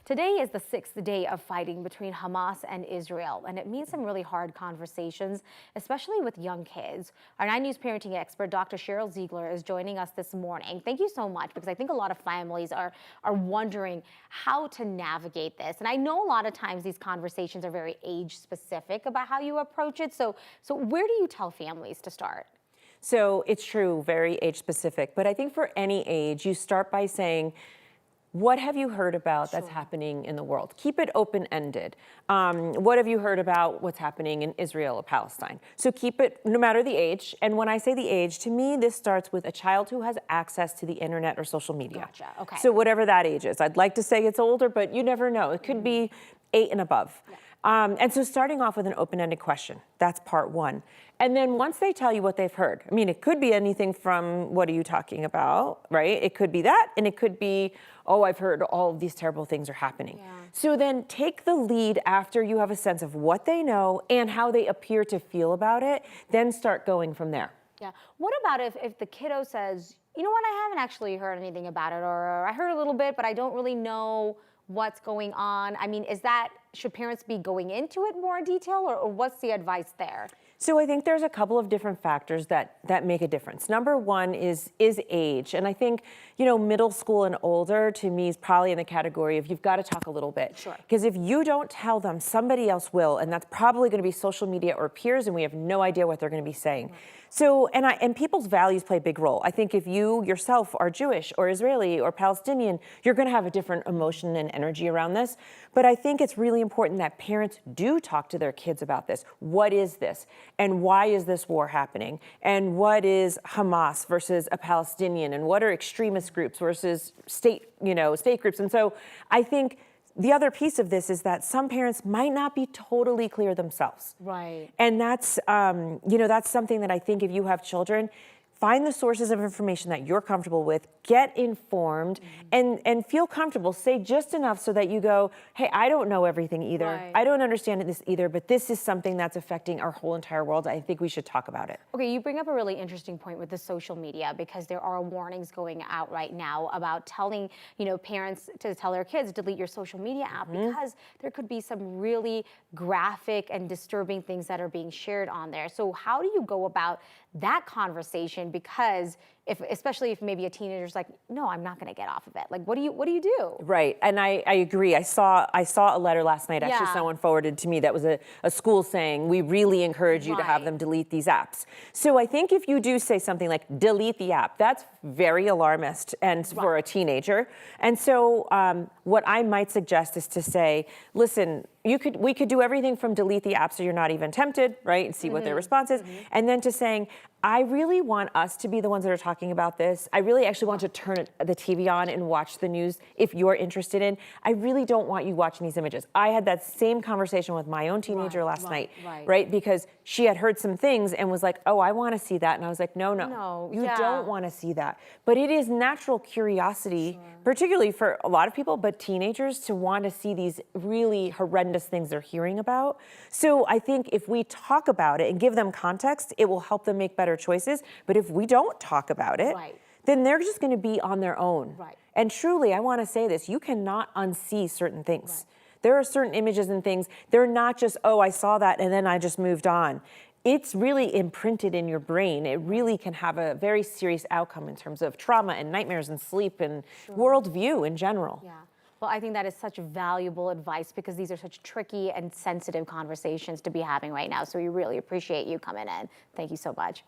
Today is the sixth day of fighting between Hamas and Israel, and it means some really hard conversations, especially with young kids. Our 9 News parenting expert, Dr. Sheryl Ziegler, is joining us this morning. Thank you so much, because I think a lot of families are wondering how to navigate this. And I know a lot of times these conversations are very age-specific about how you approach it. So where do you tell families to start? So it's true, very age-specific. But I think for any age, you start by saying, what have you heard about that's happening in the world? Keep it open-ended. What have you heard about what's happening in Israel or Palestine? So keep it, no matter the age. And when I say the age, to me, this starts with a child who has access to the internet or social media. Gotcha. Okay. So whatever that age is. I'd like to say it's older, but you never know. It could be 8 and above. Yeah. And so starting off with an open-ended question, that's part one. And then once they tell you what they've heard, I mean, it could be anything from, what are you talking about, right? It could be that, and it could be, oh, I've heard all of these terrible things are happening. Yeah. So then take the lead after you have a sense of what they know and how they appear to feel about it, then start going from there. Yeah. What about if the kiddo says, you know what, I haven't actually heard anything about it, or I heard a little bit, but I don't really know what's going on? I mean, should parents be going into it more in detail, or what's the advice there? So I think there's a couple of different factors that make a difference. Number one is age. And I think, middle school and older to me is probably in the category of you've got to talk a little bit. Sure. Because if you don't tell them, somebody else will. And that's probably going to be social media or peers, and we have no idea what they're going to be saying. Right. So, and people's values play a big role. I think if you yourself are Jewish or Israeli or Palestinian, you're going to have a different emotion and energy around this. But I think it's really important that parents do talk to their kids about this. What is this? And why is this war happening? And what is Hamas versus a Palestinian? And what are extremist groups versus state groups? And so I think the other piece of this is that some parents might not be totally clear themselves. Right. And that's, that's something that I think if you have children, find the sources of information that you're comfortable with, get informed, and feel comfortable. Say just enough so that you go, hey, I don't know everything either. Right. I don't understand this either, but this is something that's affecting our whole entire world. I think we should talk about it. Okay, you bring up a really interesting point with the social media, because there are warnings going out right now about telling, parents to tell their kids, delete your social media app, because there could be some really graphic and disturbing things that are being shared on there. So how do you go about that conversation? Because especially if maybe a teenager's like, no, I'm not going to get off of it. Like, what do you do? Right, and I agree. I saw a letter last night. Actually, someone forwarded to me that was a school saying, we really encourage you to have them delete these apps. So I think if you do say something like delete the app, that's very alarmist and for a teenager. And so what I might suggest is to say, listen, we could do everything from delete the app so you're not even tempted, right, and see what their response is, and then to saying, I really want us to be the ones that are talking about this. I really actually want to turn the TV on and watch the news if you're interested in. I really don't want you watching these images. I had that same conversation with my own teenager last night, right? Because she had heard some things and was like, oh, I want to see that. And I was like, no, you don't want to see that. But it is natural curiosity, particularly for a lot of people, but teenagers, to want to see these really horrendous things they're hearing about. So I think if we talk about it and give them context, it will help them make better choices. But if we don't talk about it, then they're just going to be on their own. Right. And truly, I want to say this, you cannot unsee certain things. Right. There are certain images and things, they're not just, oh, I saw that and then I just moved on. It's really imprinted in your brain. It really can have a very serious outcome in terms of trauma and nightmares and sleep and worldview in general. Yeah. Well, I think that is such valuable advice, because these are such tricky and sensitive conversations to be having right now. So we really appreciate you coming in. Thank you so much.